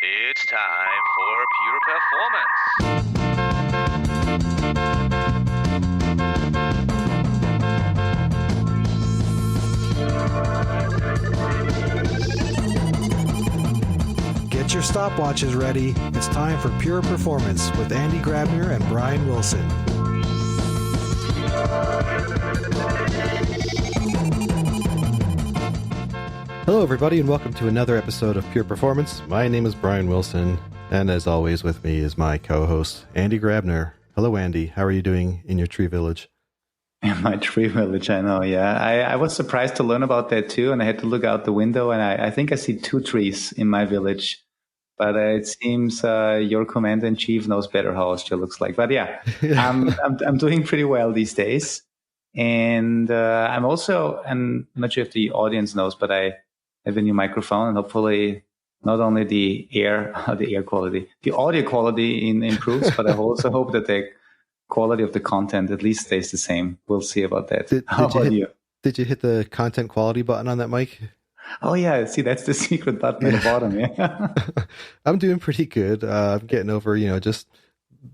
It's time for Pure Performance. Get your stopwatches ready. It's time for Pure Performance with Andy Grabner and Brian Wilson. Hello, everybody, and welcome to another episode of Pure Performance. My name is Brian Wilson, and as always, with me is my co-host, Andy Grabner. Hello, Andy. How are you doing in your tree village? In my tree village, I know, yeah. I was surprised to learn about that, too, and I had to look out the window, and I think I see 2 trees in my village. But it seems your commander-in-chief knows better how Austria looks like. But yeah, I'm doing pretty well these days. And I'm also, and I'm not sure if the audience knows, but I have a new microphone, and hopefully not only the audio quality improves, but I also hope that the quality of the content at least stays the same. We'll see about that. How about you? Did you hit the content quality button on that mic? Oh yeah, see, that's the secret button at the bottom. Yeah, I'm doing pretty good. I'm getting over, just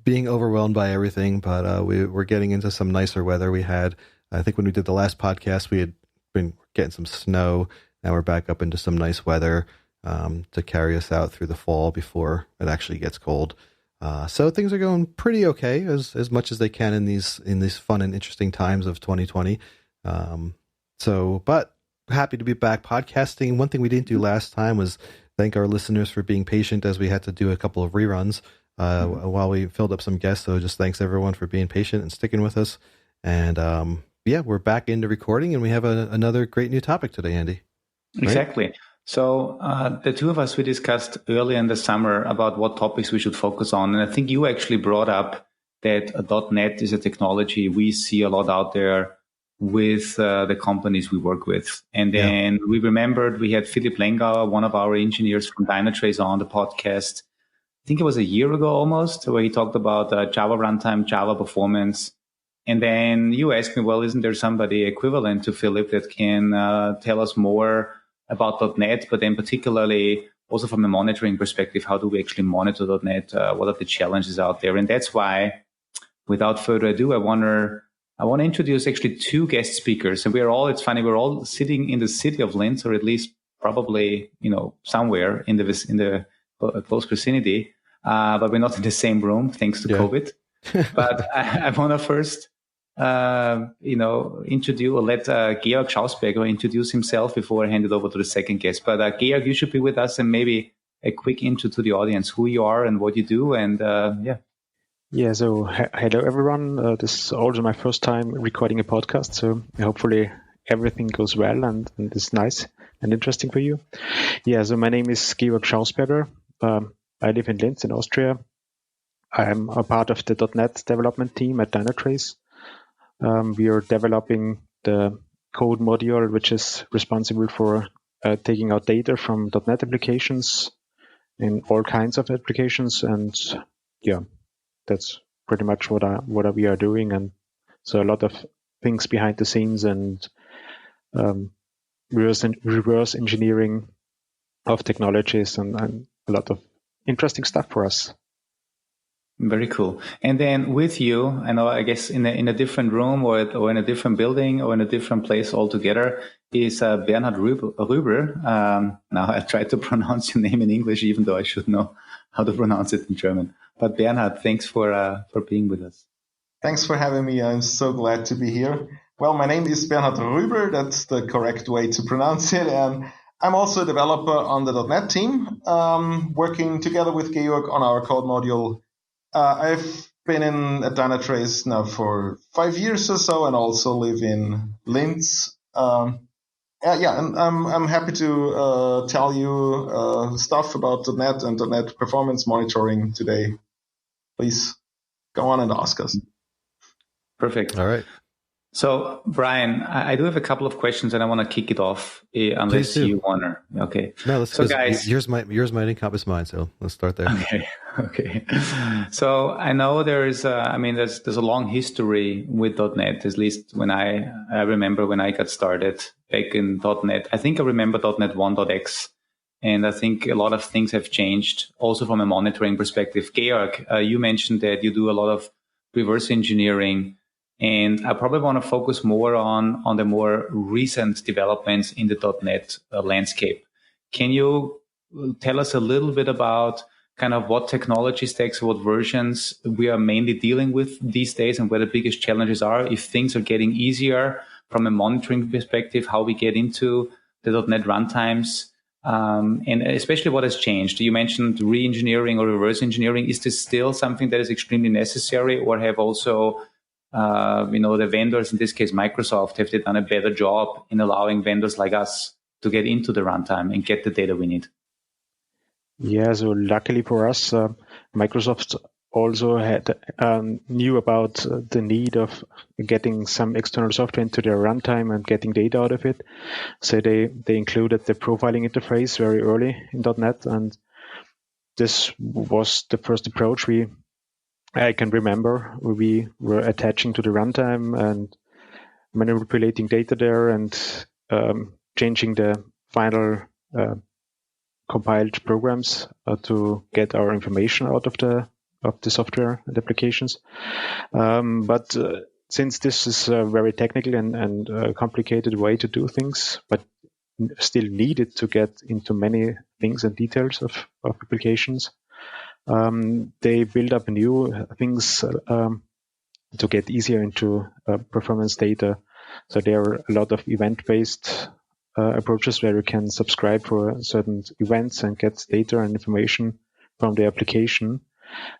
being overwhelmed by everything, but we're getting into some nicer weather. I think when we did the last podcast, we had been getting some snow. Now we're back up into some nice weather to carry us out through the fall before it actually gets cold. So things are going pretty okay, as much as they can in these fun and interesting times of 2020. But happy to be back podcasting. One thing we didn't do last time was thank our listeners for being patient as we had to do a couple of reruns while we filled up some guests. So just thanks everyone for being patient and sticking with us. And we're back into recording, and we have another great new topic today, Andy. Right? Exactly. So the two of us, we discussed early in the summer about what topics we should focus on. And I think you actually brought up that .NET is a technology we see a lot out there with the companies we work with. And then we remembered we had Philipp Lengauer, one of our engineers from Dynatrace, on the podcast. I think it was a year ago almost, where he talked about Java runtime, Java performance. And then you asked me, well, isn't there somebody equivalent to Philipp that can tell us more about .NET, but then particularly also from a monitoring perspective, how do we actually monitor .NET? What are the challenges out there? And that's why, without further ado, I want to introduce actually 2 guest speakers. And we're all sitting in the city of Linz, or at least probably, somewhere in the close vicinity. But we're not in the same room, thanks to COVID. But I want to first, introduce or let Georg Schausberger introduce himself before I hand it over to the second guest. But Georg, you should be with us, and maybe a quick intro to the audience, who you are and what you do. And Yeah, so hello everyone. This is also my first time recording a podcast, so hopefully everything goes well and is nice and interesting for you. Yeah, so my name is Georg Schausberger. I live in Linz in Austria. I'm a part of the .NET development team at Dynatrace. We are developing the code module which is responsible for taking out data from .NET applications in all kinds of applications, and that's pretty much what we are doing. And so a lot of things behind the scenes and reverse engineering of technologies and a lot of interesting stuff for us. Very cool. And then with you, I guess in a different room or in a different building or in a different place altogether, is Bernhard Ruebl. Now I try to pronounce your name in English, even though I should know how to pronounce it in German. But Bernhard, thanks for being with us. Thanks for having me. I'm so glad to be here. Well, my name is Bernhard Ruebl. That's the correct way to pronounce it. And I'm also a developer on the .NET team, working together with Georg on our code module. I've been at Dynatrace now for 5 years or so, and also live in Linz. And I'm happy to tell you stuff about .NET and .NET performance monitoring today. Please go on and ask us. Perfect. All right. So, Brian, I do have a couple of questions, and I want to kick it off, unless you want to. Okay. No, let's. So, guys, yours might encompass mine. So let's start there. Okay. So I know there's a long history with .NET. At least when I remember when I got started back in .NET. I think I remember .NET 1.x, And I think a lot of things have changed also from a monitoring perspective. Georg, you mentioned that you do a lot of reverse engineering, and I probably want to focus more on the more recent developments in the .NET landscape. Can you tell us a little bit about kind of what technology stacks, what versions we are mainly dealing with these days and where the biggest challenges are, if things are getting easier from a monitoring perspective, how we get into the .NET runtimes, and especially what has changed. You mentioned re-engineering or reverse engineering. Is this still something that is extremely necessary, or have also, the vendors, in this case Microsoft, have they done a better job in allowing vendors like us to get into the runtime and get the data we need? Yeah, so luckily for us, Microsoft also had knew about the need of getting some external software into their runtime and getting data out of it. So they included the profiling interface very early in .NET, and this was the first approach I can remember. We were attaching to the runtime and manipulating data there and changing the final compiled programs to get our information out of the software and applications. But since this is a very technical and complicated way to do things, but still needed to get into many things and details of applications, they build up new things to get easier into performance data. So there are a lot of event-based approaches where you can subscribe for certain events and get data and information from the application.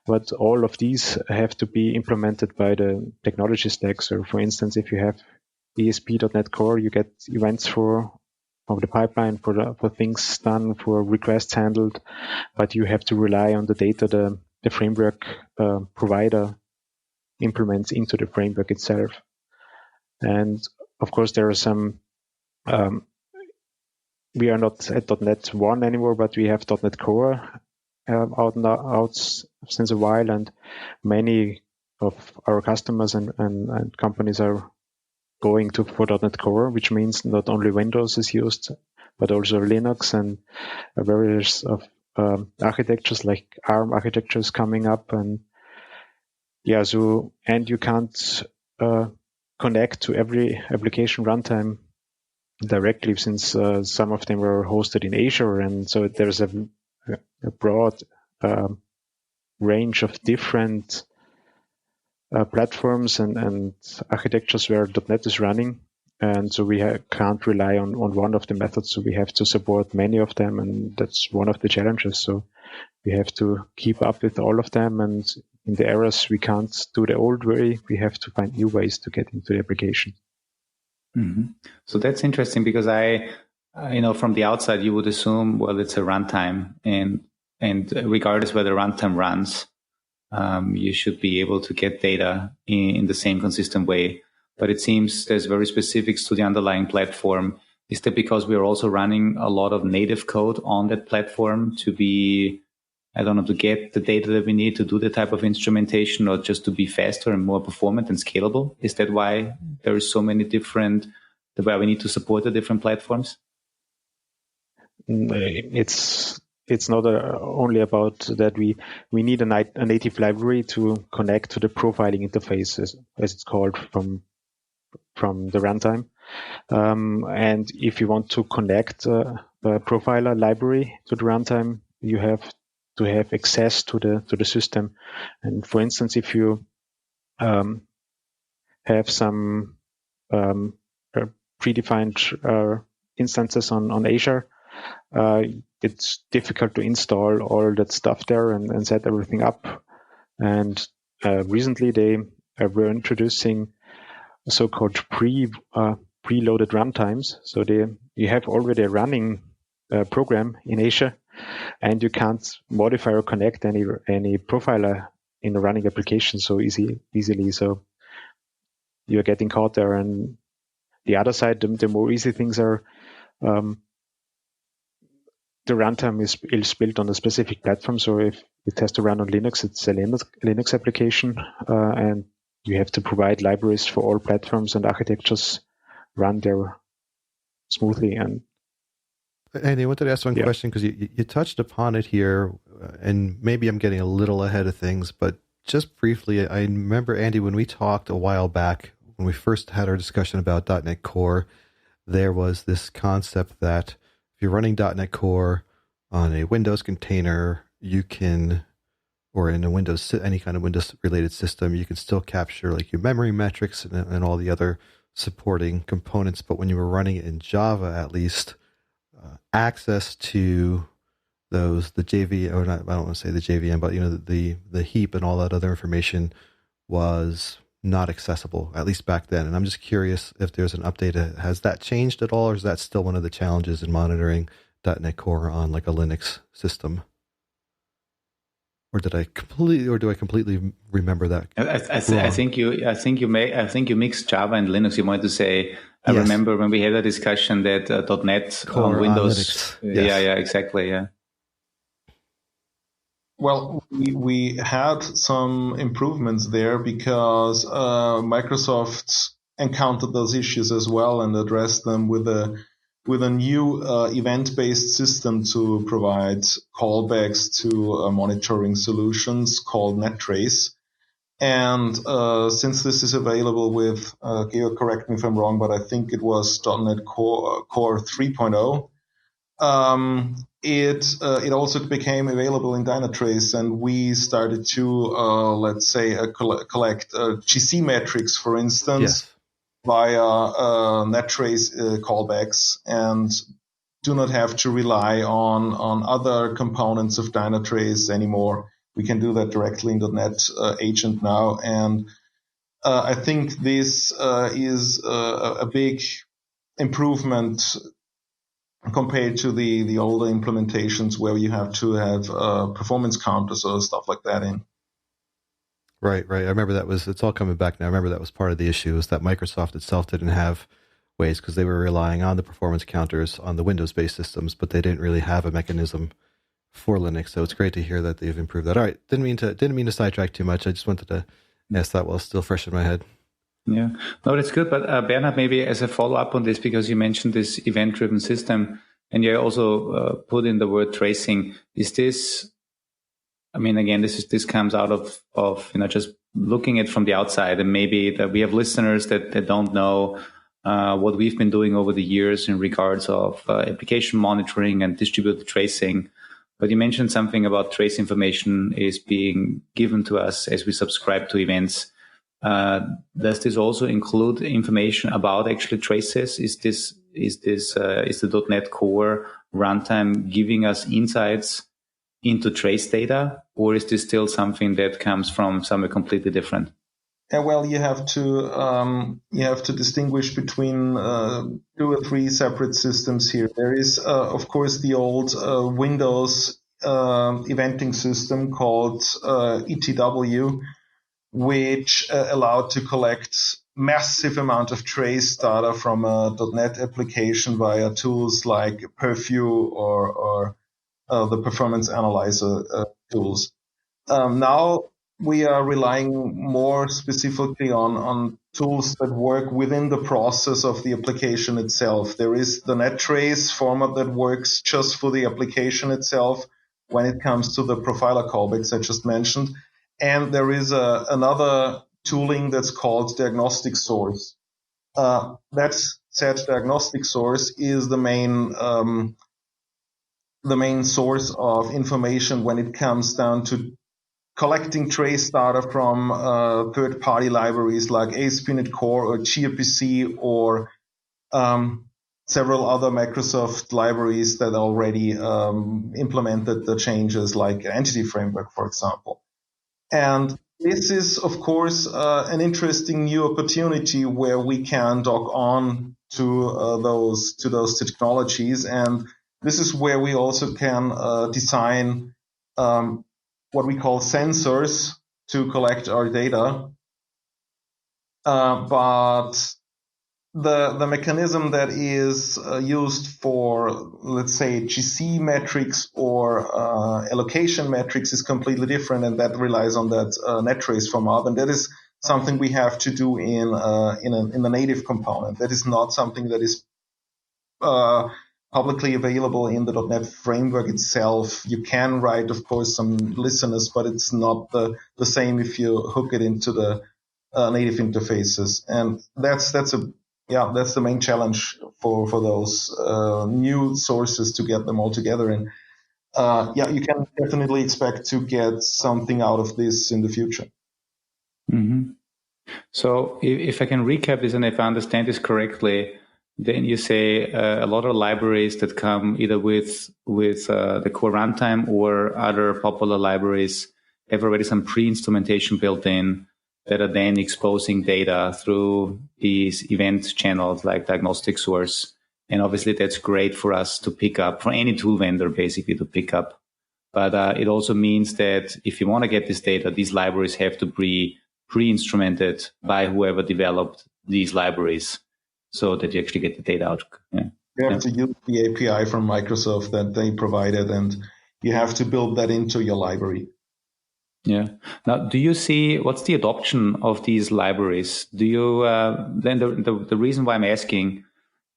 But all of these have to be implemented by the technology stack. So for instance, if you have ESP.NET Core, you get events from the pipeline for things done, for requests handled, but you have to rely on the data the framework provider implements into the framework itself. And of course, there are some we are not at .NET 1 anymore, but we have .NET Core out since a while, and many of our customers and companies are going for .NET Core, which means not only Windows is used, but also Linux and various of architectures like ARM architectures coming up. And and you can't connect to every application runtime directly, since some of them are hosted in Azure, and so there's a broad range of different platforms and architectures where .NET is running, and so we can't rely on one of the methods, so we have to support many of them, and that's one of the challenges. So we have to keep up with all of them, and in the areas we can't do the old way, we have to find new ways to get into the application. Mm-hmm. So that's interesting, because from the outside, you would assume, well, it's a runtime, and regardless where the runtime runs, you should be able to get data in the same consistent way. But it seems there's very specifics to the underlying platform. Is that because we are also running a lot of native code on that platform to be, to get the data that we need to do the type of instrumentation, or just to be faster and more performant and scalable? Is that why there is so many different, where we need to support the different platforms? It's not only about that. We need a native library to connect to the profiling interface, as it's called, from the runtime. And if you want to connect a profiler library to the runtime, you have to have access to the system. And for instance, if you have some predefined instances on Azure, it's difficult to install all that stuff there and set everything up. And recently they were introducing so-called preloaded runtimes. So you have already a running program in Azure, and you can't modify or connect any profiler in a running application so easily. So you're getting caught there. And the other side, the more easy things are, the runtime is built on a specific platform. So if it has to run on Linux, it's a Linux application, and you have to provide libraries for all platforms and architectures run there smoothly. And Andy, I wanted to ask one question because you touched upon it here, and maybe I'm getting a little ahead of things, but just briefly, I remember, Andy, when we talked a while back, when we first had our discussion about .NET Core, there was this concept that if you're running .NET Core on a Windows container, you can, or in a Windows, any kind of Windows-related system, you can still capture like your memory metrics and all the other supporting components. But when you were running it in Java, at least, access to those, the JV, or not, I don't want to say the JVM, but the heap and all that other information was not accessible, at least back then. And I'm just curious if there's an update. Has that changed at all, or is that still one of the challenges in monitoring .NET Core on like a Linux system? Or do I completely remember that? I think you mixed Java and Linux. You wanted to say. I remember when we had a discussion that .NET Core on Windows. Yeah, exactly. Yeah. Well, we had some improvements there because Microsoft encountered those issues as well and addressed them with a new event-based system to provide callbacks to monitoring solutions called Dynatrace. And since this is available with, Georg, correct me if I'm wrong, but I think it was .NET Core 3.0. It also became available in Dynatrace, and we started to, let's say, collect GC metrics, for instance, via Dynatrace callbacks, and do not have to rely on other components of Dynatrace anymore. We can do that directly in .NET Agent now, and I think this is a big improvement compared to the older implementations where you have to have performance counters or stuff like that in. Right. I remember it's all coming back now. I remember that was part of the issue, is that Microsoft itself didn't have ways, because they were relying on the performance counters on the Windows-based systems, but they didn't really have a mechanism for Linux. So it's great to hear that they've improved that. All right. Didn't mean to sidetrack too much. I just wanted to ask that while it's still fresh in my head. Yeah, no, that's good. But Bernhard, maybe as a follow-up on this, because you mentioned this event-driven system, and you also put in the word tracing. Is this? I mean, again, this comes out of just looking at it from the outside, and maybe that we have listeners that don't know what we've been doing over the years in regards of application monitoring and distributed tracing. But you mentioned something about trace information is being given to us as we subscribe to events. Does this also include information about actually traces? Is the .NET Core runtime giving us insights into trace data, or is this still something that comes from somewhere completely different? Well, you have to distinguish between 2 or 3 separate systems here. There is, of course, the old Windows eventing system called ETW, which allowed to collect massive amount of trace data from a .NET application via tools like Purview or the performance analyzer tools. Now we are relying more specifically on tools that work within the process of the application itself. There is the Dynatrace format that works just for the application itself when it comes to the profiler callbacks I just mentioned. And there is another tooling that's called Diagnostic Source. That said, Diagnostic Source is the main source of information when it comes down to collecting trace data from third-party libraries like ASP.NET Core or gRPC or several other Microsoft libraries that already implemented the changes like Entity Framework, for example. And this is, of course, an interesting new opportunity where we can dock on to those technologies, and this is where we also can design what we call sensors to collect our data. But the mechanism that is used for, let's say, GC metrics or allocation metrics is completely different, and that relies on that Dynatrace format, and that is something we have to do in a native component. That is not something that is publicly available in the .NET framework itself. You can write, of course, some listeners, but it's not the same if you hook it into the native interfaces. And that's the main challenge for those new sources to get them all together. And you can definitely expect to get something out of this in the future. Mm-hmm. So if I can recap this, and if I understand this correctly, then you say a lot of libraries that come either with the core runtime or other popular libraries have already some pre-instrumentation built in that are then exposing data through these event channels like diagnostic source. And obviously that's great for us to pick up, for any tool vendor basically to pick up. But it also means that if you want to get this data, these libraries have to be pre-instrumented by whoever developed these libraries so that you actually get the data out. Yeah. You have to use the API from Microsoft that they provided, and you have to build that into your library. Yeah. Now, do you see what's the adoption of these libraries? Do you then the reason why I'm asking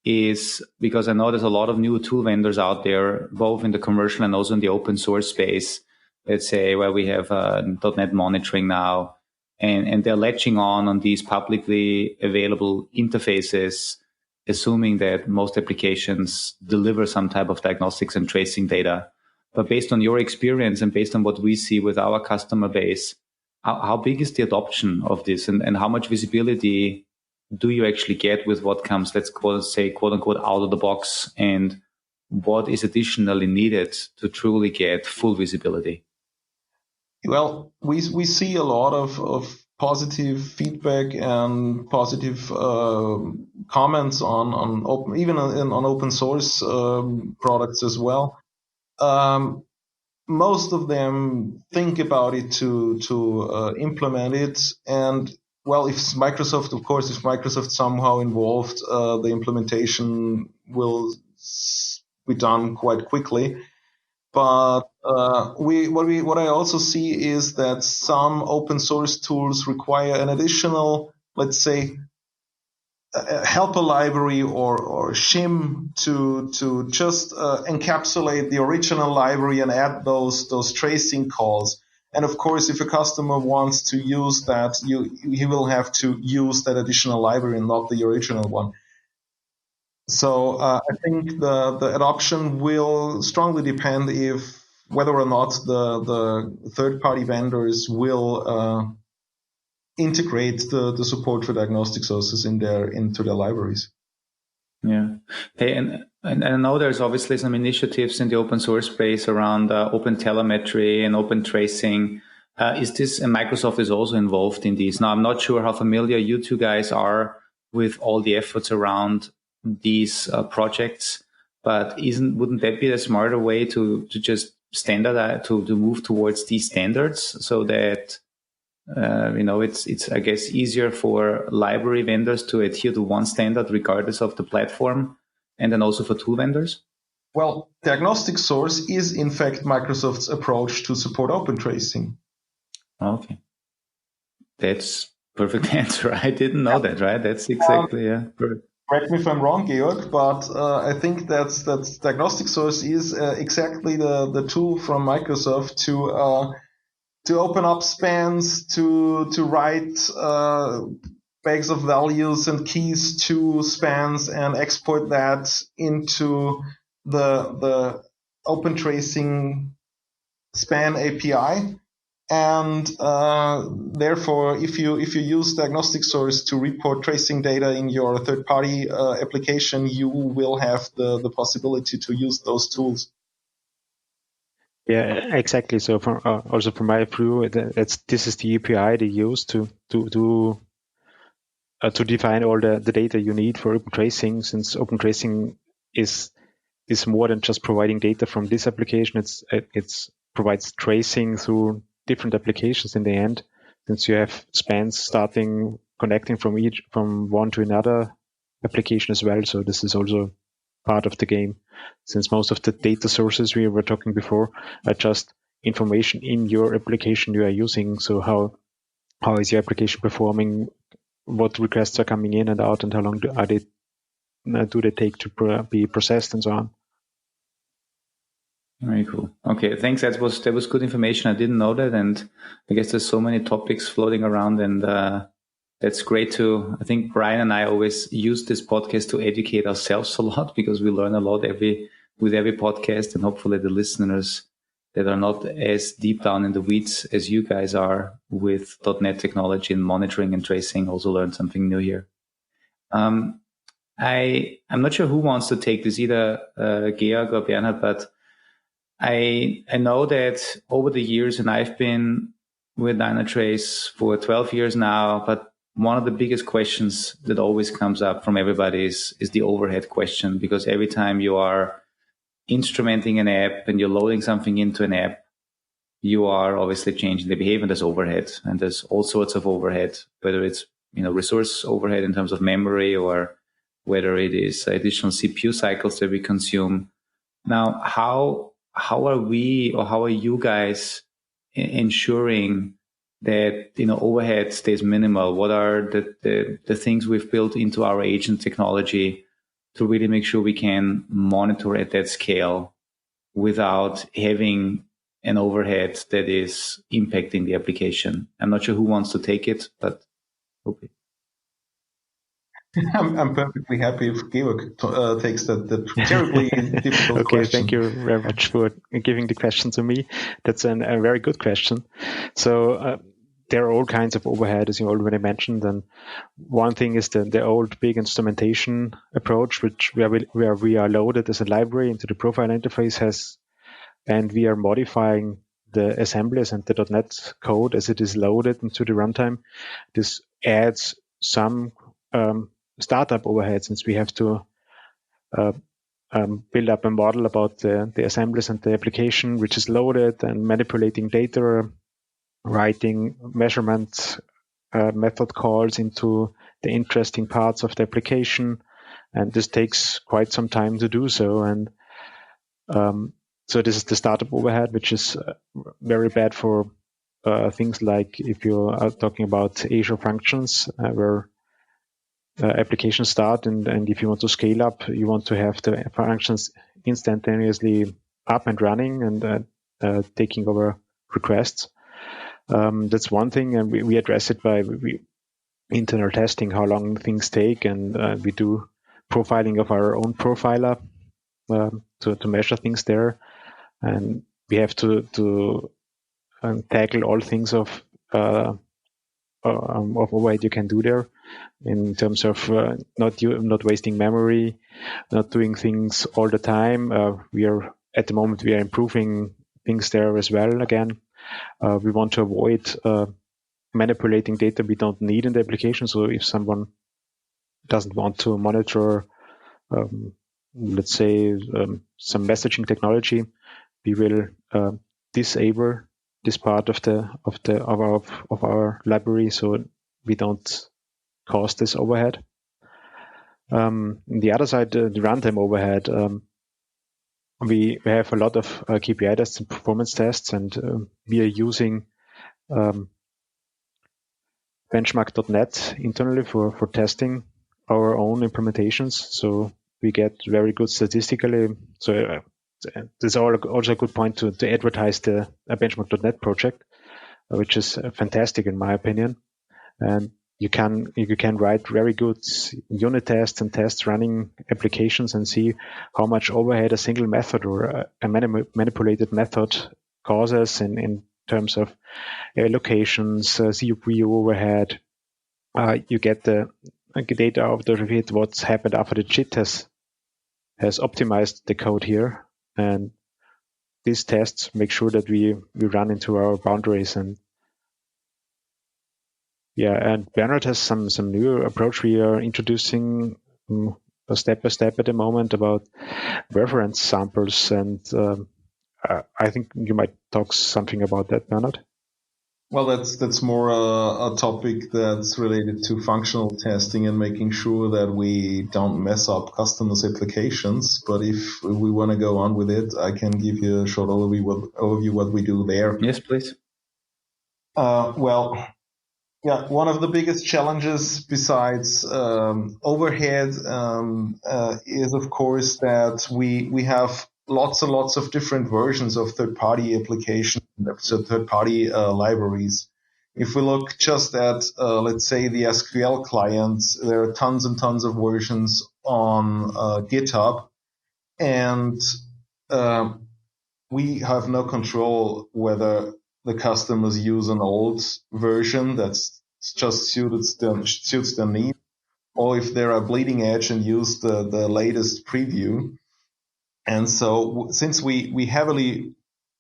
is because I know there's a lot of new tool vendors out there, both in the commercial and also in the open source space. Let's say where we have .NET monitoring now, and they're latching on these publicly available interfaces, assuming that most applications deliver some type of diagnostics and tracing data. But based on your experience and based on what we see with our customer base, how big is the adoption of this, and how much visibility do you actually get with what comes, let's say, quote unquote, out of the box, and what is additionally needed to truly get full visibility? Well, we see a lot of positive feedback and positive comments on open, even on open source products as well. Most of them think about it to implement it, and well, if Microsoft somehow involved, the implementation will be done quite quickly. But what I also see is that some open source tools require an additional, let's say, a helper library or shim to just encapsulate the original library and add those tracing calls. And of course, if a customer wants to use that, he will have to use that additional library and not the original one. So I think the adoption will strongly depend whether or not the third-party vendors will integrate the support for diagnostic sources into their libraries. Yeah. Hey, and I know there's obviously some initiatives in the open source space around open telemetry and open tracing. And Microsoft is also involved in these. Now, I'm not sure how familiar you two guys are with all the efforts around these projects, but wouldn't that be a smarter way to just standardize, to move towards these standards so that it's I guess easier for library vendors to adhere to one standard regardless of the platform, and then also for tool vendors? Well, diagnostic source is in fact Microsoft's approach to support open tracing. Okay, that's perfect answer. I didn't know that. Right? That's exactly perfect. Correct me if I'm wrong, Georg, but I think that's diagnostic source is exactly the tool from Microsoft to open up spans, to write bags of values and keys to spans and export that into the open tracing span API. And therefore, if you use diagnostic source to report tracing data in your third-party application, you will have the possibility to use those tools. Yeah, exactly. So also from my view, this is the API they use to define all the data you need for open tracing. Since open tracing is more than just providing data from this application, it's provides tracing through different applications in the end, since you have spans connecting from one to another application as well. So this is also part of the game, since most of the data sources we were talking before are just information in your application you are using. So how is your application performing? What requests are coming in and out, and how long do they take to be processed, and so on. Very cool. Okay, thanks. That was good information. I didn't know that, and I guess there's so many topics floating around, and that's great too. I think Brian and I always use this podcast to educate ourselves a lot because we learn a lot with every podcast, and hopefully the listeners that are not as deep down in the weeds as you guys are with .NET technology and monitoring and tracing also learn something new here. I'm not sure who wants to take this, either Georg or Bernhard, but I know that over the years, and I've been with Dynatrace for 12 years now, but one of the biggest questions that always comes up from everybody is the overhead question, because every time you are instrumenting an app and you're loading something into an app, you are obviously changing the behavior. There's overhead, and there's all sorts of overhead, whether it's resource overhead in terms of memory, or whether it is additional CPU cycles that we consume. Now, how are we, or how are you guys ensuring that overhead stays minimal? What are the things we've built into our agent technology to really make sure we can monitor at that scale without having an overhead that is impacting the application? I'm not sure who wants to take it, but okay. I'm perfectly happy if Georg takes that terribly difficult Okay, question. thank you very much for giving the question to me. That's a very good question. So there are all kinds of overhead, as you already mentioned. And one thing is the old big instrumentation approach, where we are loaded as a library into the profile interface and we are modifying the assemblies and the .NET code as it is loaded into the runtime. This adds some startup overhead, since we have to build up a model about the assemblies and the application which is loaded, and manipulating data, writing measurement method calls into the interesting parts of the application, and this takes quite some time to do so. And so this is the startup overhead, which is very bad for things like if you are talking about Azure functions, where applications start, and if you want to scale up, you want to have the functions instantaneously up and running and taking over requests. That's one thing, and we address it by internal testing, how long things take, and we do profiling of our own profiler to measure things there, and we have to tackle all things of overhead you can do there, in terms of not wasting memory, not doing things all the time. We are improving things there as well. Again, we want to avoid manipulating data we don't need in the application. So if someone doesn't want to monitor, let's say, some messaging technology, we will disable this part of our library, so we don't cause this overhead. On the other side, the runtime overhead, we have a lot of KPI tests and performance tests, and we are using benchmark.net internally for testing our own implementations. So we get very good statistically. So this is also a good point to advertise the benchmark.net project, which is fantastic in my opinion. And you can write very good unit tests and tests running applications and see how much overhead a single method or a manipulated method causes in terms of allocations, CPU overhead. You get the data out of it, what's happened after the JIT has optimized the code here. And these tests make sure that we run into our boundaries. And Bernhard has some new approach we are introducing step by step at the moment about reference samples. And I think you might talk something about that, Bernhard. Well, that's more a topic that's related to functional testing and making sure that we don't mess up customers' applications. But if we want to go on with it, I can give you a short overview what we do there. Yes, please. One of the biggest challenges besides overhead is, of course, that we have lots and lots of different versions of third-party applications, so third-party libraries. If we look just at, let's say, the SQL clients, there are tons and tons of versions on GitHub, and we have no control whether the customers use an old version that's just suits their need, or if they are bleeding edge and use the latest preview. And so since we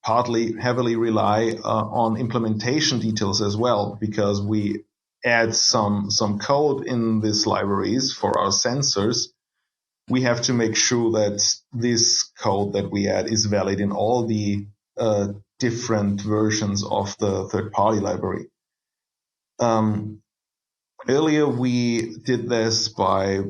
partly heavily rely on implementation details as well, because we add some code in these libraries for our sensors, we have to make sure that this code that we add is valid in all the different versions of the third-party library. Earlier, we did this by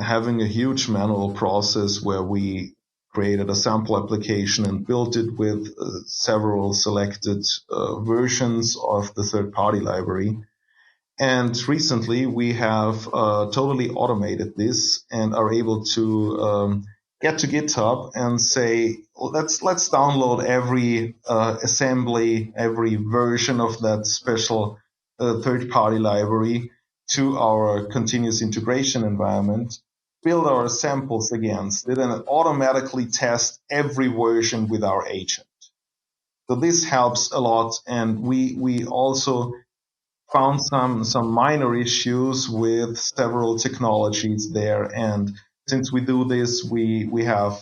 having a huge manual process where we created a sample application and built it with several selected versions of the third-party library. And recently, we have totally automated this and are able to get to GitHub and say, let's download every assembly, every version of that special third-party library to our continuous integration environment, build our samples against it, and automatically test every version with our agent. So this helps a lot, and we also found some minor issues with several technologies there, and since we do this, we have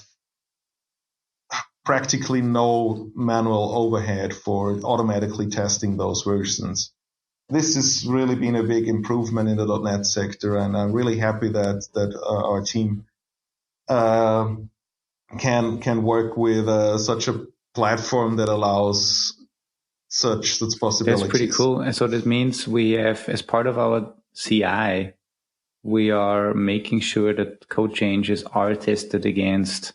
practically no manual overhead for automatically testing those versions. This has really been a big improvement in the .NET sector, and I'm really happy that our team can work with such a platform that allows such possibilities. That's pretty cool. And so that means we have, as part of our CI, we are making sure that code changes are tested against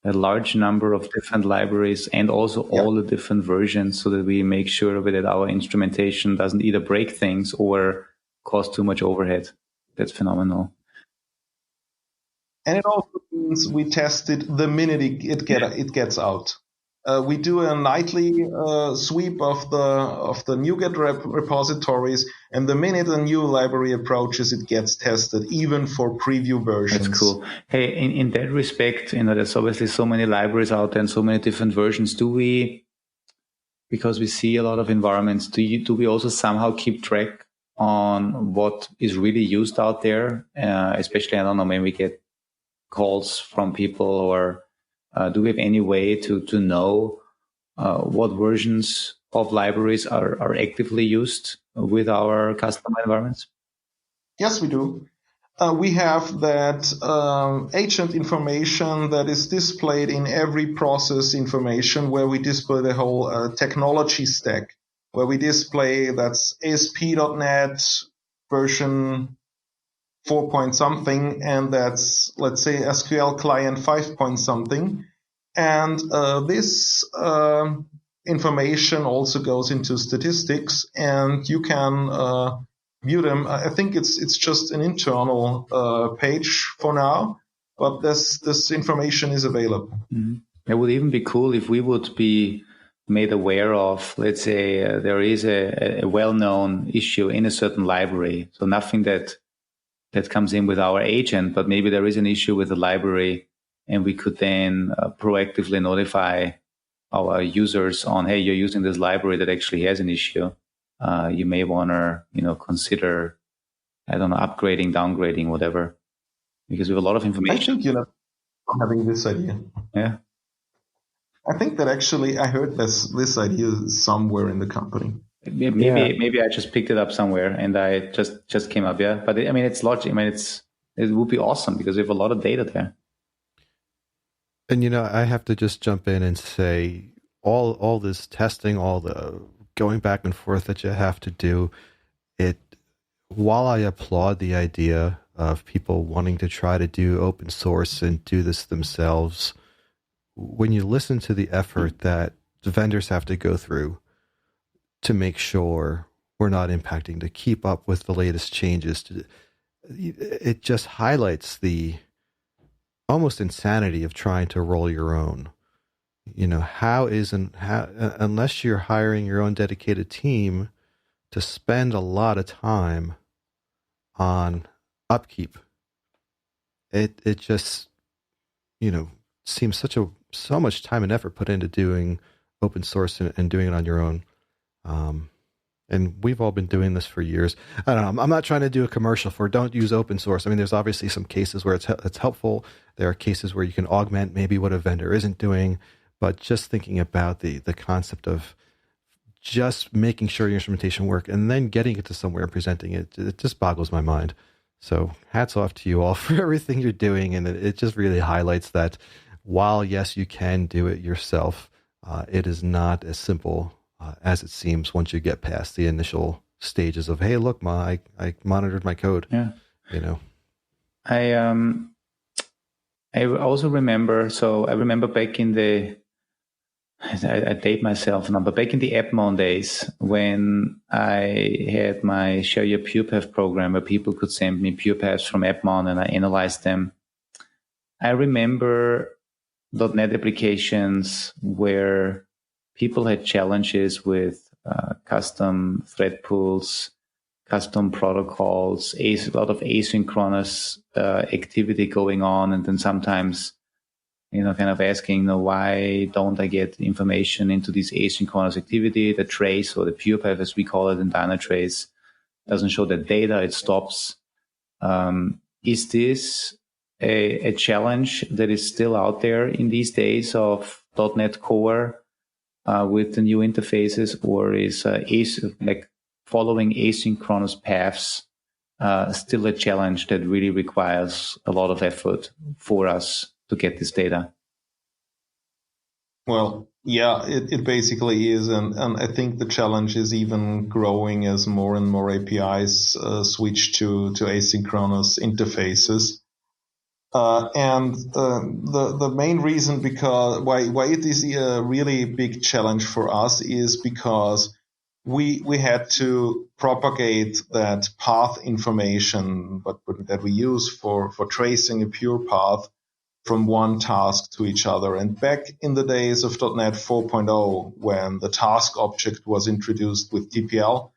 a large number of different libraries and also all the different versions, so that we make sure that our instrumentation doesn't either break things or cause too much overhead. That's phenomenal. And it also means we test it the minute it gets out. We do a nightly sweep of the NuGet repositories, and the minute a new library approaches, it gets tested, even for preview versions. That's cool. Hey, in that respect, there's obviously so many libraries out there and so many different versions. Because we see a lot of environments, do we also somehow keep track on what is really used out there? Especially, I don't know, maybe we get calls from people, or do we have any way to know what versions of libraries are actively used with our customer environments? Yes, we do. We have that agent information that is displayed in every process information, where we display the whole technology stack, where we display that's ASP.NET version 4 point something, and that's, let's say, SQL client 5 point something. And this information also goes into statistics, and you can view them. I think it's just an internal page for now, but this information is available. Mm-hmm. It would even be cool if we would be made aware of, let's say, there is a well-known issue in a certain library. So nothing that comes in with our agent, but maybe there is an issue with the library, and we could then proactively notify our users on, hey, you're using this library that actually has an issue. You may want to, consider, I don't know, upgrading, downgrading, whatever, because we have a lot of information. I think, having this idea. Yeah. I think that actually I heard this idea somewhere in the company. Maybe I just picked it up somewhere and I just came up. Yeah. But it's logic. It would be awesome because we have a lot of data there. And, I have to just jump in and say all this testing, all the going back and forth that you have to do, while I applaud the idea of people wanting to try to do open source and do this themselves, when you listen to the effort that the vendors have to go through to make sure we're not impacting, to keep up with the latest changes, it just highlights the almost insanity of trying to roll your own. unless you're hiring your own dedicated team to spend a lot of time on upkeep, it just, seems so much time and effort put into doing open source and doing it on your own. And we've all been doing this for years. I don't know. I'm not trying to do a commercial for don't use open source. I mean, there's obviously some cases where it's helpful. There are cases where you can augment maybe what a vendor isn't doing, but just thinking about the concept of just making sure your instrumentation work and then getting it to somewhere and presenting it just boggles my mind. So hats off to you all for everything you're doing. And it just really highlights that while, yes, you can do it yourself, it is not as simple as it seems once you get past the initial stages of, hey, look, I monitored my code. Yeah. I also remember, I remember back in I date myself now, but back in the AppMon days when I had my Share Your PurePath program where people could send me PurePaths from AppMon and I analyzed them. I remember .NET applications where people had challenges with custom thread pools, custom protocols, a lot of asynchronous activity going on, and then sometimes, kind of asking, why don't I get information into this asynchronous activity? The trace, or the PurePath as we call it in Dynatrace, doesn't show the data, it stops. Is this a challenge that is still out there in these days of .NET Core with the new interfaces, or is following asynchronous paths still a challenge that really requires a lot of effort for us to get this data? Well, yeah, it basically is. And I think the challenge is even growing as more and more APIs switch to asynchronous interfaces. The main reason why it is a really big challenge for us is because we had to propagate that path information that we use for tracing a pure path from one task to each other. And back in the days of .NET 4.0, when the task object was introduced with TPL,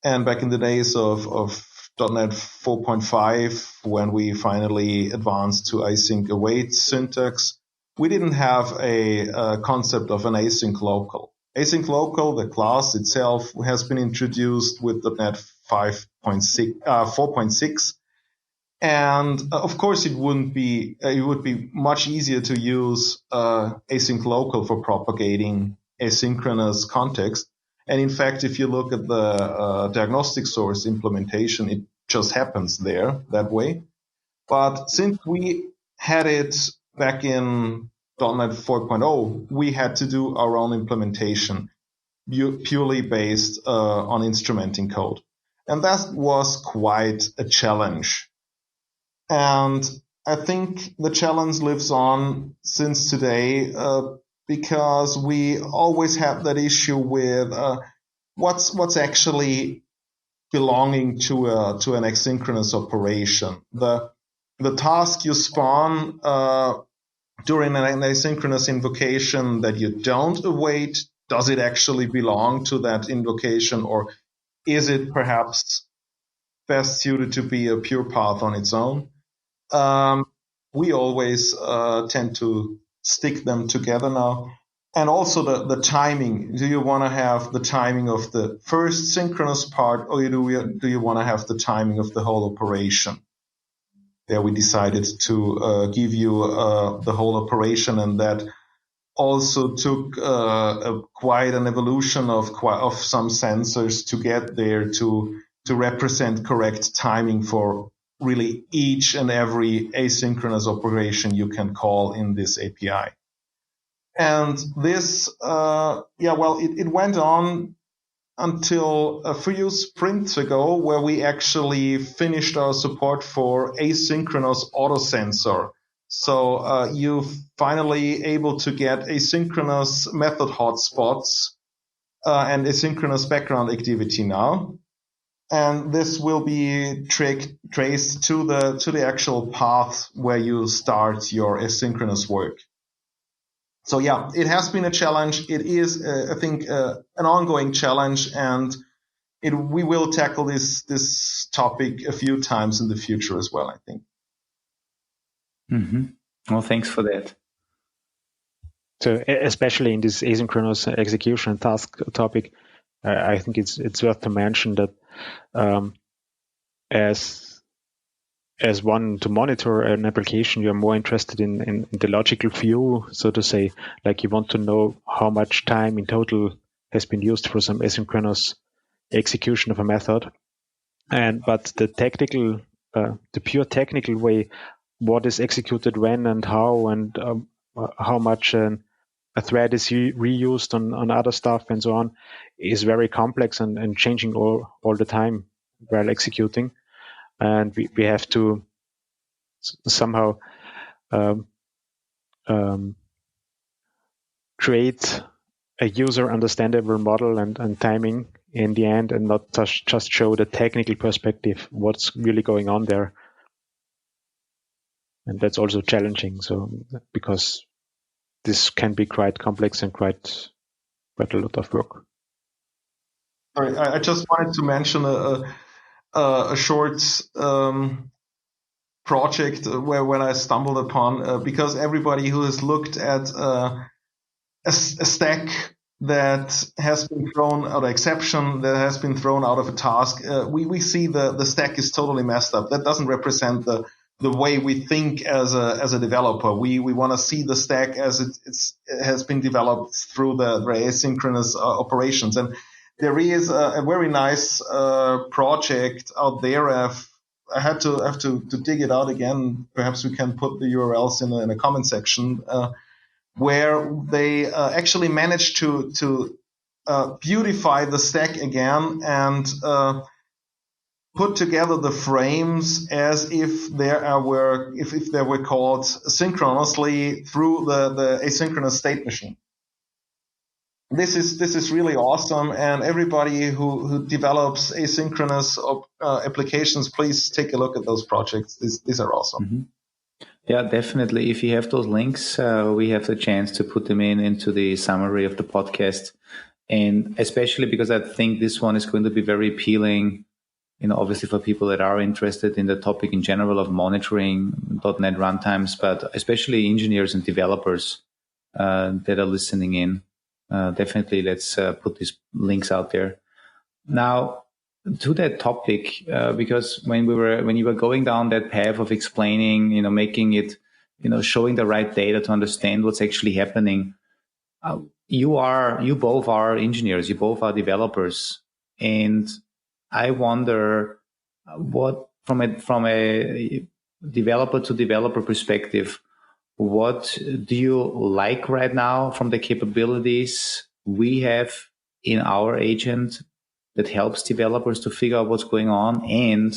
and back in the days of .NET 4.5, when we finally advanced to async await syntax, we didn't have a concept of an async local. Async local, the class itself, has been introduced with .NET 4.6. And of course, it would be much easier to use async local for propagating asynchronous context. And in fact, if you look at the diagnostic source implementation, it just happens there that way. But since we had it back in .NET 4.0, we had to do our own implementation, purely based on instrumenting code. And that was quite a challenge. And I think the challenge lives on since today, because we always have that issue with what's actually belonging to an asynchronous operation. The task you spawn during an asynchronous invocation that you don't await, does it actually belong to that invocation, or is it perhaps best suited to be a pure path on its own? We always tend to stick them together now. And also the timing. Do you want to have the timing of the first synchronous part, or do you want to have the timing of the whole operation? There we decided to give you the whole operation, and that also took quite an evolution of some sensors to get there to represent correct timing for really each and every asynchronous operation you can call in this API. And this, it went on until a few sprints ago, where we actually finished our support for asynchronous autosensor. So you're finally able to get asynchronous method hotspots and asynchronous background activity now. And this will be traced to the actual path where you start your asynchronous work. So yeah, it has been a challenge. It is, I think, an ongoing challenge, and we will tackle this topic a few times in the future as well, I think. Mm-hmm. Well, thanks for that. So especially in this asynchronous execution task topic, I think it's worth to mention that as one to monitor an application, you're more interested in the logical view, so to say, like you want to know how much time in total has been used for some asynchronous execution of a method. But the technical, the pure technical way, what is executed when and how much a thread is reused on other stuff and so on, is very complex and changing all the time while executing. And we have to somehow create a user understandable model and timing in the end, and not just show the technical perspective, what's really going on there. And that's also challenging. So because this can be quite complex and quite a lot of work. Sorry, I just wanted to mention a short project when I stumbled upon, because everybody who has looked at a stack that has been thrown out, an exception that has been thrown out of a task, we see the stack is totally messed up. That doesn't represent the way we think as a developer. We want to see the stack as it has been developed through the asynchronous operations. And there is a very nice project out there. I have to dig it out again. Perhaps we can put the URLs in a comment section, where they actually managed to beautify the stack again and put together the frames as if they were called synchronously through the asynchronous state machine. This is really awesome, and everybody who develops asynchronous applications, please take a look at those projects. These are awesome. Mm-hmm. Yeah, definitely. If you have those links, we have the chance to put them into the summary of the podcast, and especially because I think this one is going to be very appealing, obviously for people that are interested in the topic in general of monitoring .NET runtimes, but especially engineers and developers that are listening in. Definitely, let's put these links out there. Now, to that topic, because when you were going down that path of explaining, making it, showing the right data to understand what's actually happening, you both are engineers, you both are developers, and I wonder what, from a developer to developer perspective, what do you like right now from the capabilities we have in our agent that helps developers to figure out what's going on? And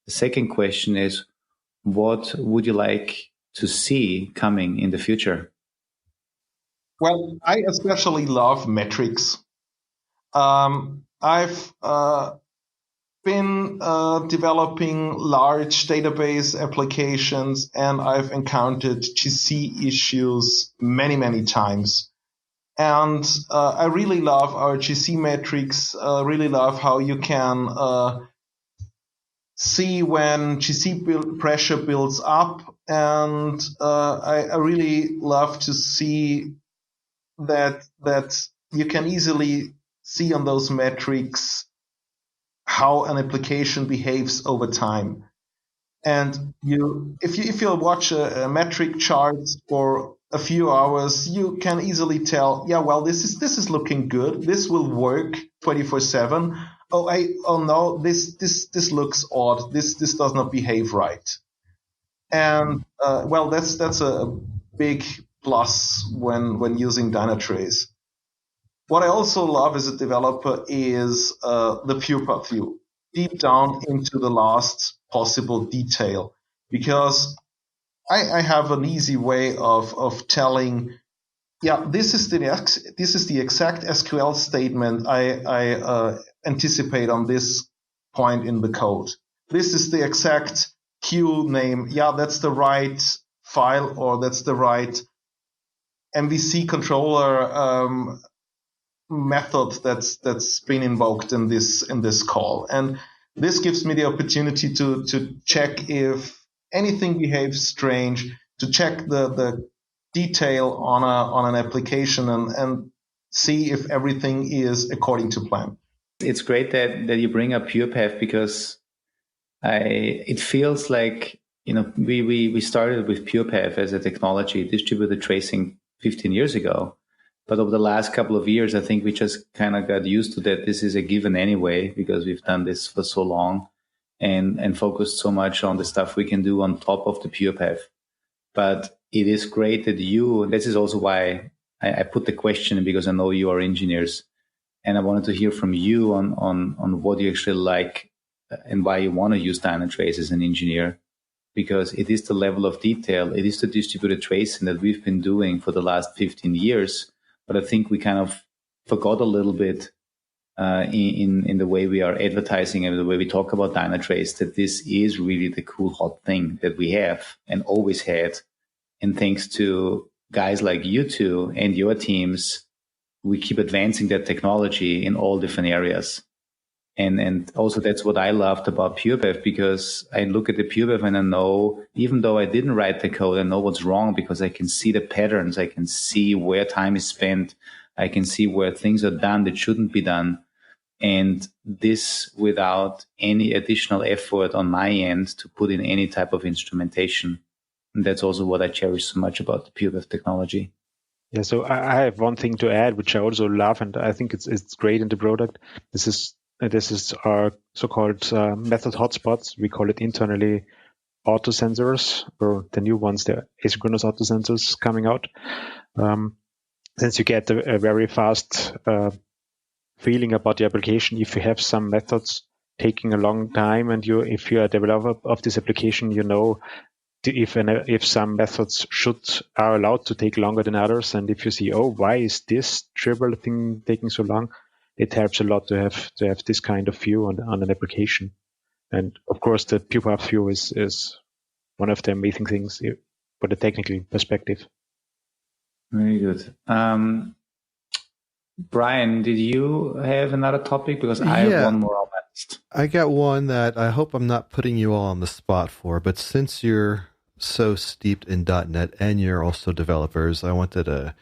the second question is, what would you like to see coming in the future? Well, I especially love metrics. I've been developing large database applications, and I've encountered GC issues many, many times. And I really love our GC metrics. Really love how you can see when GC pressure builds up. And I really love to see that you can easily see on those metrics how an application behaves over time. And if you watch a metric chart for a few hours, you can easily tell, yeah, well, this is looking good. This will work 24/7. Oh no, this looks odd. This does not behave right. And well, that's a big plus when using Dynatrace. What I also love as a developer is the PurePath view, deep down into the last possible detail, because I have an easy way of telling, yeah, this is the exact SQL statement I anticipate on this point in the code. This is the exact queue name. Yeah, that's the right file, or that's the right MVC controller method that's been invoked in this call, and this gives me the opportunity to check if anything behaves strange, to check the detail on an application and see if everything is according to plan. It's great that you bring up PurePath, because it feels like, we started with PurePath as a technology, distributed tracing 15 years ago. But over the last couple of years, I think we just kind of got used to that. This is a given anyway, because we've done this for so long and focused so much on the stuff we can do on top of the PurePath. But it is great that this is also why I put the question, because I know you are engineers, and I wanted to hear from you on what you actually like and why you want to use Dynatrace as an engineer, because it is the level of detail, it is the distributed tracing that we've been doing for the last 15 years. But I think we kind of forgot a little bit in the way we are advertising and the way we talk about Dynatrace, that this is really the cool, hot thing that we have and always had. And thanks to guys like you two and your teams, we keep advancing that technology in all different areas. And also that's what I loved about PurePath, because I look at the PurePath and I know, even though I didn't write the code, I know what's wrong, because I can see the patterns. I can see where time is spent. I can see where things are done that shouldn't be done. And this without any additional effort on my end to put in any type of instrumentation. And that's also what I cherish so much about the PurePath technology. Yeah, so I have one thing to add, which I also love, and I think it's great in the product. This is our so-called method hotspots. We call it internally auto sensors, or the new ones, the asynchronous auto sensors coming out. Since you get a very fast feeling about the application, if you have some methods taking a long time, and if you're a developer of this application, if some methods are allowed to take longer than others, and if you see, why is this trivial thing taking so long? It helps a lot to have this kind of view on an application. And of course, the PurePath view is one of the amazing things for the technical perspective. Very good. Brian, did you have another topic? Because I have one more on my list. I got one that I hope I'm not putting you all on the spot for, but since you're so steeped in .NET and you're also developers, I wanted to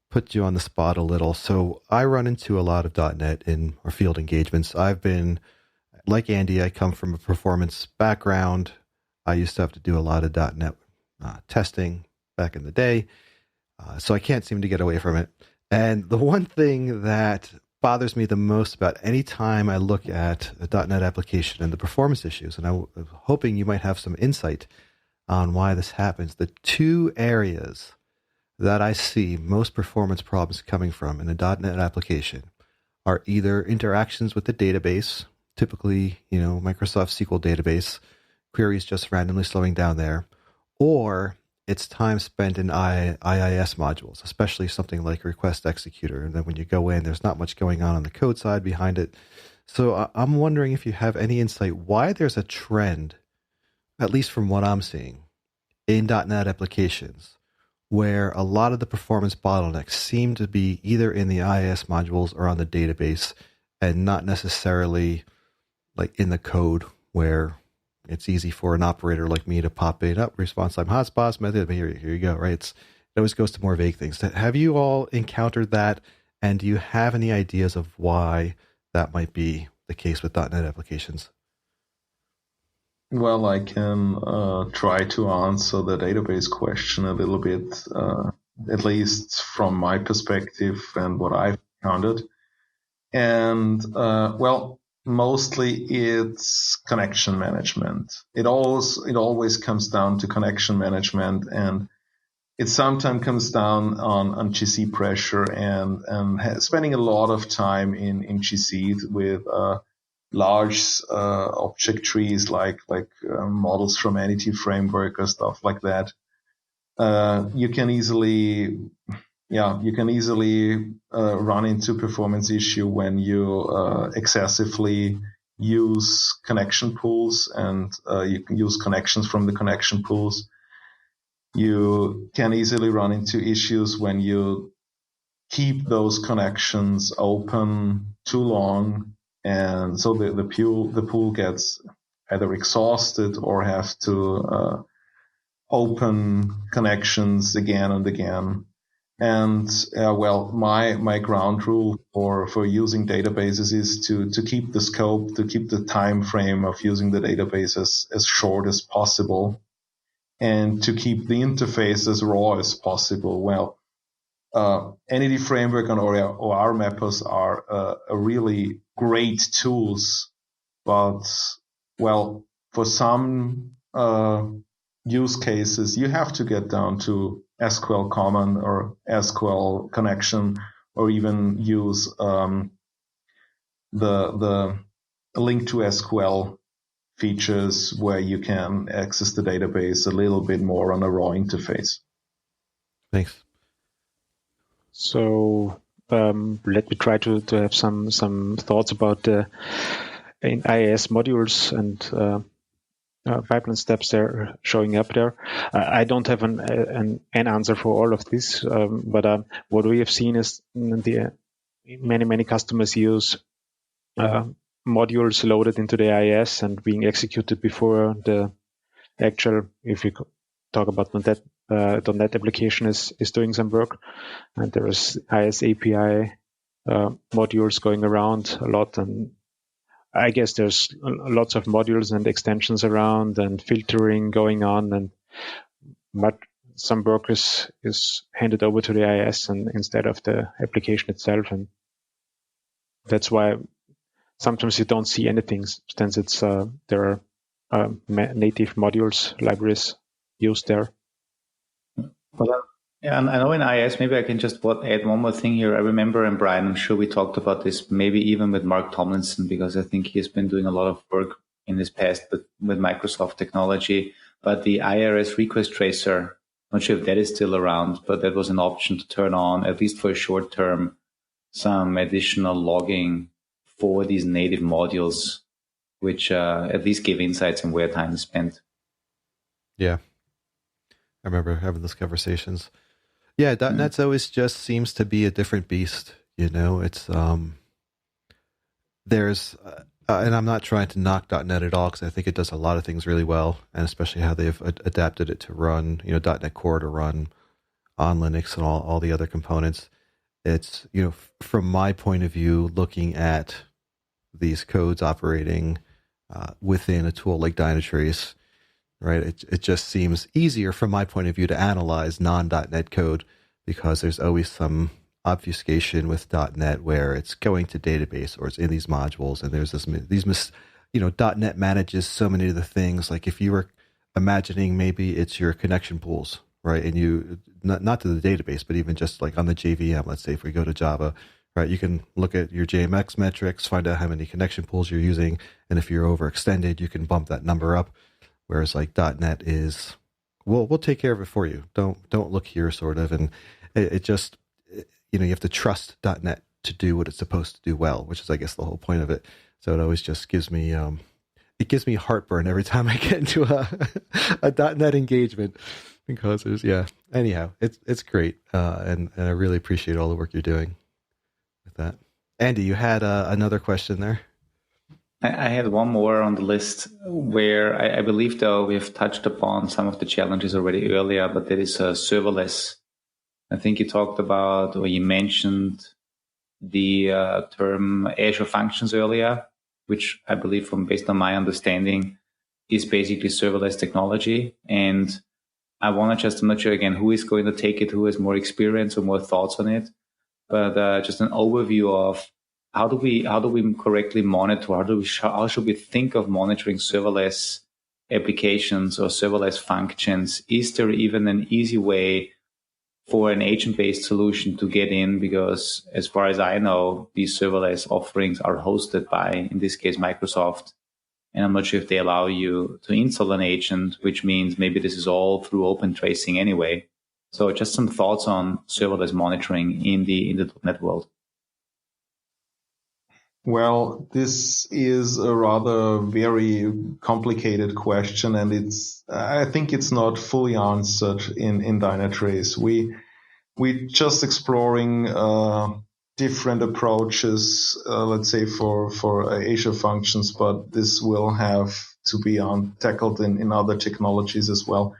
put you on the spot a little. So I run into a lot of .NET in our field engagements. I've been, like Andy, I come from a performance background. I used to have to do a lot of .NET testing back in the day, so I can't seem to get away from it. And the one thing that bothers me the most about any time I look at a .NET application and the performance issues, and I'm hoping you might have some insight on why this happens, the two areas that I see most performance problems coming from in a .NET application are either interactions with the database, typically, Microsoft SQL database, queries just randomly slowing down there, or it's time spent in IIS modules, especially something like Request Executor. And then when you go in, there's not much going on the code side behind it. So I'm wondering if you have any insight why there's a trend, at least from what I'm seeing, in .NET applications, where a lot of the performance bottlenecks seem to be either in the IIS modules or on the database, and not necessarily like in the code, where it's easy for an operator like me to pop it up, response time hotspots method, here you go, right? It always goes to more vague things. Have you all encountered that, and do you have any ideas of why that might be the case with .NET applications? Well, I can try to answer the database question a little bit, at least from my perspective and what I've encountered. And, mostly it's connection management. It always comes down to connection management, and it sometimes comes down on GC pressure and spending a lot of time in GC with large object trees like models from Entity Framework or stuff like that. You can easily run into performance issue when you excessively use connection pools, and you can use connections from the connection pools. you can easily run into issues when you keep those connections open too long, and so the pool gets either exhausted or have to open connections again and again. And my ground rule for using databases is to keep the scope, to keep the time frame of using the database as short as possible, and to keep the interface as raw as possible. Well, Entity Framework and OR mappers are a really great tools, but for some use cases, you have to get down to SQL common or SQL connection, or even use the link to SQL features where you can access the database a little bit more on a raw interface. Thanks. So let me try to have some thoughts about the IIS modules and pipeline steps there showing up there. I don't have an answer for all of this, but what we have seen is many customers use modules loaded into the IIS and being executed before the actual, if we talk about .NET application is doing some work. And there is IIS API modules going around a lot, and I guess there's lots of modules and extensions around and filtering going on, but some work is handed over to the IIS and instead of the application itself, and that's why sometimes you don't see anything since it's there are native modules libraries used there. Well, yeah, and I know in IIS, maybe I can just add one more thing here. I remember, and Brian, I'm sure we talked about this, maybe even with Mark Tomlinson, because I think he's been doing a lot of work in this past with Microsoft technology. But the IRS request tracer, I'm not sure if that is still around, but that was an option to turn on, at least for a short term, some additional logging for these native modules, which at least give insights on where time is spent. Yeah. I remember having those conversations. Yeah, .NET's always just seems to be a different beast. You know, it's there's and I'm not trying to knock .NET at all, because I think it does a lot of things really well, and especially how they've adapted it to run, .NET Core to run on Linux and all the other components. It's, from my point of view, looking at these codes operating within a tool like Dynatrace, right? It just seems easier from my point of view to analyze non.NET code, because there's always some obfuscation with .NET where it's going to database or it's in these modules, and there's .NET manages so many of the things. Like if you were imagining maybe it's your connection pools, right? And you not to the database, but even just like on the JVM, let's say if we go to Java, right? You can look at your JMX metrics, find out how many connection pools you're using, and if you're overextended, you can bump that number up. Whereas like .NET is, we'll take care of it for you. Don't look here, sort of. And it just, you have to trust .NET to do what it's supposed to do well, which is, I guess, the whole point of it. So it always just gives me, heartburn every time I get into a .NET engagement, because there's, anyhow, it's great. And I really appreciate all the work you're doing with that. Andy, you had another question there. I had one more on the list where I believe, though, we have touched upon some of the challenges already earlier, but that is serverless. I think you talked about, or you mentioned the term Azure Functions earlier, which I believe, based on my understanding, is basically serverless technology. And I want to I'm not sure again who is going to take it, who has more experience or more thoughts on it, but just an overview of how do we correctly monitor? How should we think of monitoring serverless applications or serverless functions? Is there even an easy way for an agent-based solution to get in? Because as far as I know, these serverless offerings are hosted by, in this case, Microsoft. And I'm not sure if they allow you to install an agent, which means maybe this is all through open tracing anyway. So just some thoughts on serverless monitoring in the .NET world. Well, this is a rather very complicated question, and I think it's not fully answered in Dynatrace. We're just exploring different approaches, let's say for Azure functions, but this will have to be tackled in other technologies as well.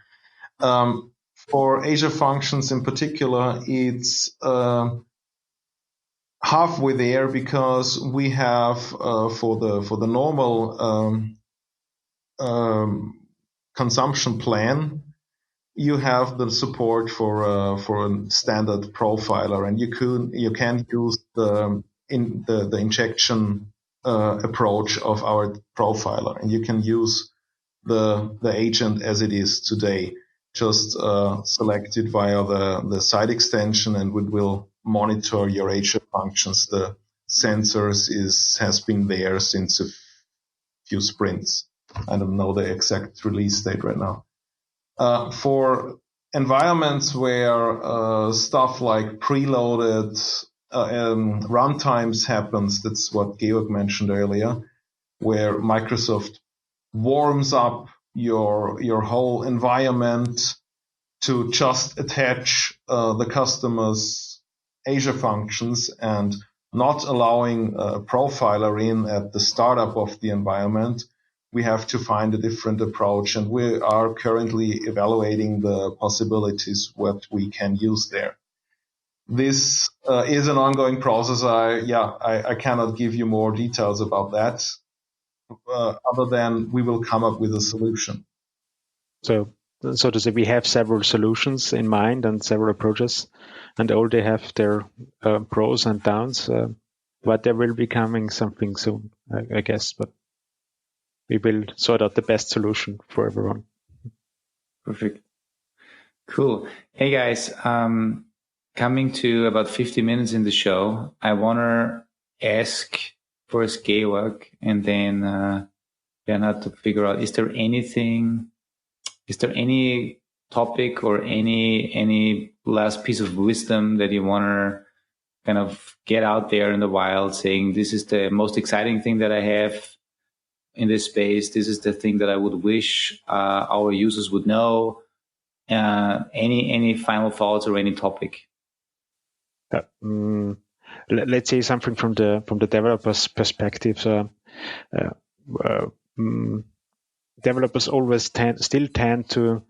For Azure functions in particular, it's halfway there, because we have for the normal consumption plan, you have the support for a standard profiler, and you can use the injection approach of our profiler, and you can use the agent as it is today. Just select it via the site extension, and it will monitor your Azure functions. The sensors has been there since a few sprints. I don't know the exact release date right now. For environments where stuff like preloaded runtimes happens, that's what Georg mentioned earlier, where Microsoft warms up your whole environment to just attach the customer's Azure functions and not allowing a profiler in at the startup of the environment, we have to find a different approach, and we are currently evaluating the possibilities what we can use there. This is an ongoing process. I cannot give you more details about that, other than we will come up with a solution. So to say, we have several solutions in mind and several approaches, and all they have their pros and downs, but there will be coming something soon, I guess, but we will sort out the best solution for everyone. Perfect. Cool. Hey guys, coming to about 50 minutes in the show, I want to ask first Georg and then Bernhard to figure out, is there any topic or any last piece of wisdom that you want to kind of get out there in the wild, saying this is the most exciting thing that I have in this space, this is the thing that I would wish our users would know? Any final thoughts or any topic? Let's say something from the developer's perspective. So, developers always still tend to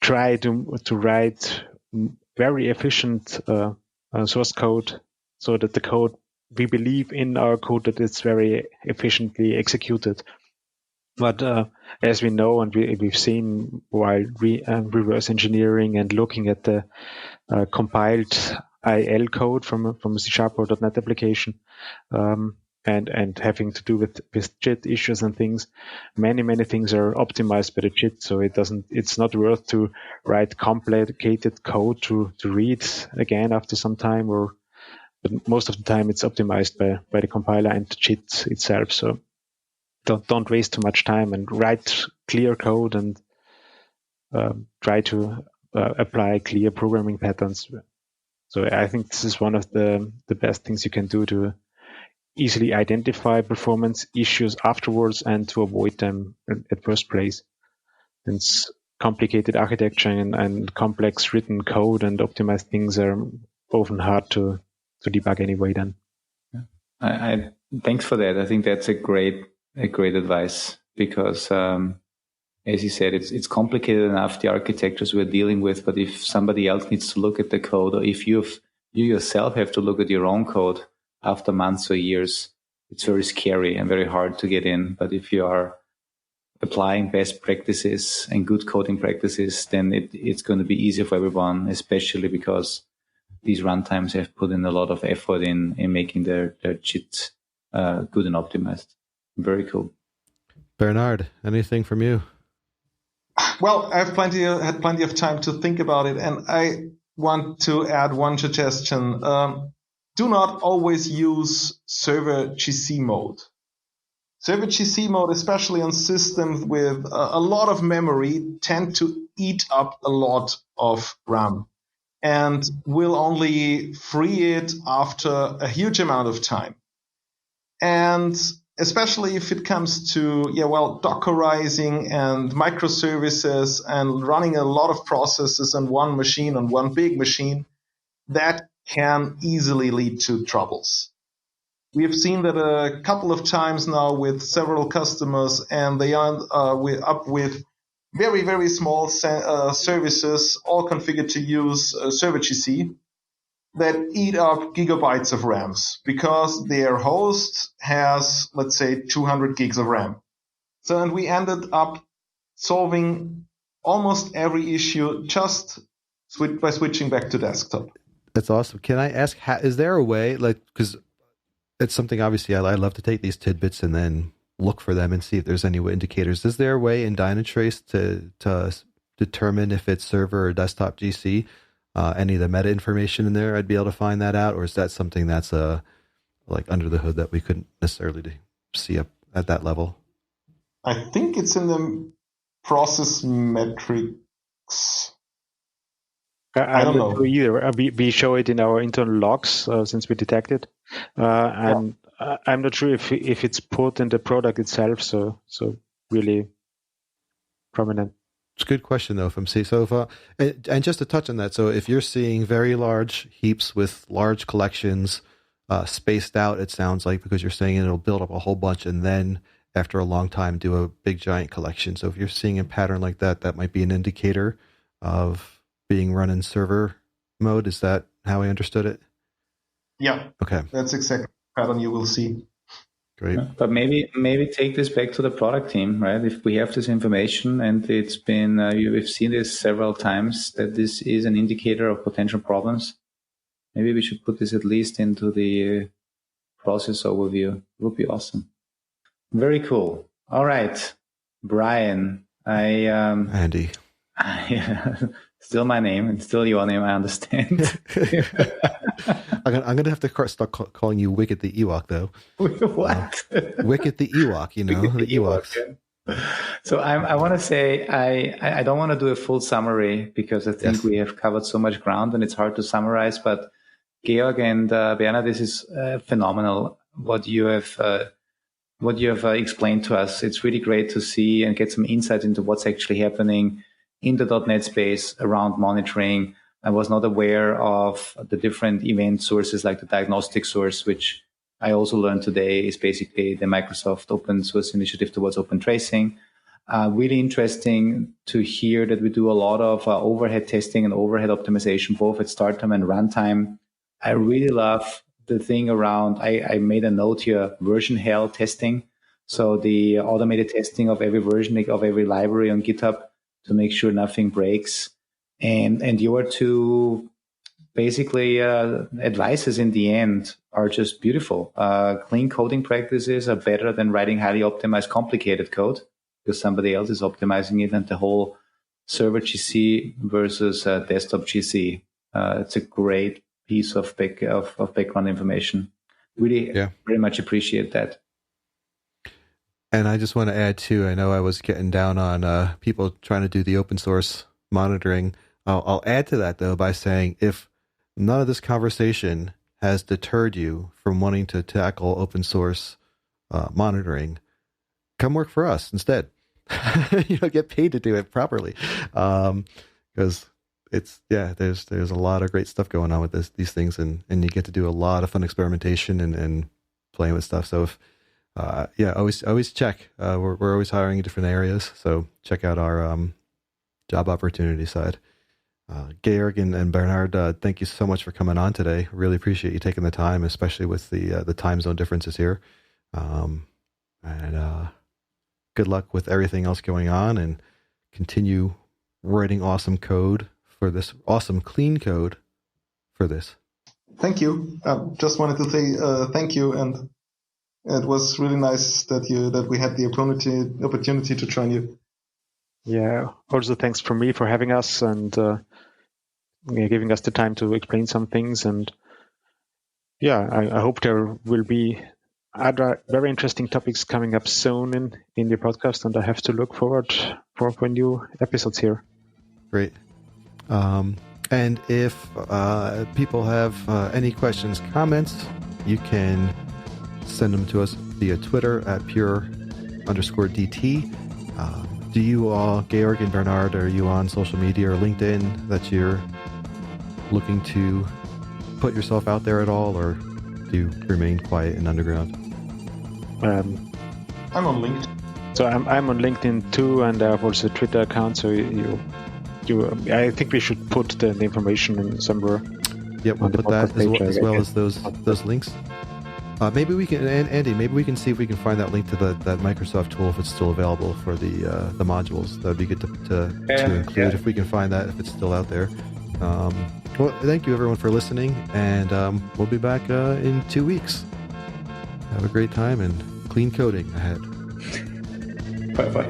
try to write very efficient source code, so that the code, we believe in our code that it's very efficiently executed. But as we know, and we've seen while reverse engineering and looking at the compiled IL code from a C# or .NET application, and having to do with JIT issues and things, many things are optimized by the JIT, so it's not worth to write complicated code to read again after some time, but most of the time it's optimized by the compiler and the JIT itself. So don't waste too much time and write clear code and try to apply clear programming patterns. So I think this is one of the best things you can do to easily identify performance issues afterwards and to avoid them at first place. Since complicated architecture and complex written code and optimized things are often hard to debug anyway then. I thanks for that. I think that's a great advice, because as you said, it's complicated enough, the architectures we're dealing with, but if somebody else needs to look at the code, or if you yourself have to look at your own code after months or years, it's very scary and very hard to get in. But if you are applying best practices and good coding practices, then it's going to be easier for everyone, especially because these runtimes have put in a lot of effort in making their JIT good and optimized. Very cool. Bernhard, anything from you? Well, I've had plenty of time to think about it, and I want to add one suggestion. Do not always use server GC mode. Server GC mode, especially on systems with a lot of memory, tend to eat up a lot of RAM and will only free it after a huge amount of time. And especially if it comes to, Dockerizing and microservices and running a lot of processes on one machine, on one big machine, that can easily lead to troubles. We have seen that a couple of times now with several customers, and they are up with very, very small services, all configured to use Server GC, that eat up gigabytes of RAMs because their host has, let's say, 200 gigs of RAM. So, and we ended up solving almost every issue just by switching back to desktop. That's awesome. Can I ask, is there a way, because it's something obviously I love to take these tidbits and then look for them and see if there's any indicators. Is there a way in Dynatrace to determine if it's server or desktop GC? Any of the meta information in there, I'd be able to find that out, or is that something that's under the hood that we couldn't necessarily see up at that level? I think it's in the process metrics. I don't know either. We show it in our internal logs since we detect it, and I'm not sure if it's put in the product itself. So really prominent. It's a good question, though, and just to touch on that, so if you're seeing very large heaps with large collections spaced out, it sounds like, because you're saying it'll build up a whole bunch and then after a long time do a big giant collection. So if you're seeing a pattern like that, that might be an indicator of being run in server mode. Is that how I understood it? Yeah. Okay. That's exactly the pattern you will see. Great. But maybe take this back to the product team, right? If we have this information and it's been, we've seen this several times, that this is an indicator of potential problems, maybe we should put this at least into the process overview. It would be awesome. Very cool. All right, Brian, Andy. Still my name and still your name, I understand. I'm going to have to start calling you Wicket the Ewok, though. What? Wicket the Ewok, the Ewoks. So I want to say I don't want to do a full summary because I think we have covered so much ground and it's hard to summarize. But Georg and Bernhard, this is phenomenal what you have explained to us. It's really great to see and get some insight into what's actually happening in the .NET space around monitoring. I was not aware of the different event sources like the diagnostic source, which I also learned today is basically the Microsoft open source initiative towards open tracing. Really interesting to hear that we do a lot of overhead testing and overhead optimization, both at start time and runtime. I really love the thing around, I made a note here, version hell testing. So the automated testing of every version of every library on GitHub to make sure nothing breaks. And your two basically advices in the end are just beautiful. Clean coding practices are better than writing highly optimized, complicated code because somebody else is optimizing it, and the whole server GC versus desktop GC. It's a great piece of background information. Really, very much appreciate that. And I just want to add too, I know I was getting down on people trying to do the open source monitoring. I'll add to that though by saying if none of this conversation has deterred you from wanting to tackle open source monitoring, come work for us instead. Get paid to do it properly, because there's a lot of great stuff going on with these things, and you get to do a lot of fun experimentation and playing with stuff. So if always check. We're always hiring in different areas, so check out our job opportunity side. Georg and Bernhard, thank you so much for coming on today. Really appreciate you taking the time, especially with the time zone differences here. And good luck with everything else going on, and continue writing awesome code for this, awesome clean code for this. Thank you. Just wanted to say thank you, and it was really nice that we had the opportunity to join you. Yeah. Also, thanks from me for having us and giving us the time to explain some things. And I hope there will be other very interesting topics coming up soon in the podcast, and I have to look forward for new episodes here. Great. And if people have any questions, comments, you can send them to us via Twitter at pure_DT. Do you all, Georg and Bernhard, are you on social media or LinkedIn that you're looking to put yourself out there at all, or do you remain quiet and underground? I'm on LinkedIn. So I'm on LinkedIn too, and I have also a Twitter account. So I think we should put the information in somewhere. Yep, we'll put that as well as those links. Maybe we can, Andy. Maybe we can see if we can find that link to that Microsoft tool if it's still available for the modules. That'd be good to include if we can find that, if it's still out there. Well, thank you everyone for listening, and we'll be back in 2 weeks. Have a great time and clean coding ahead. Bye bye.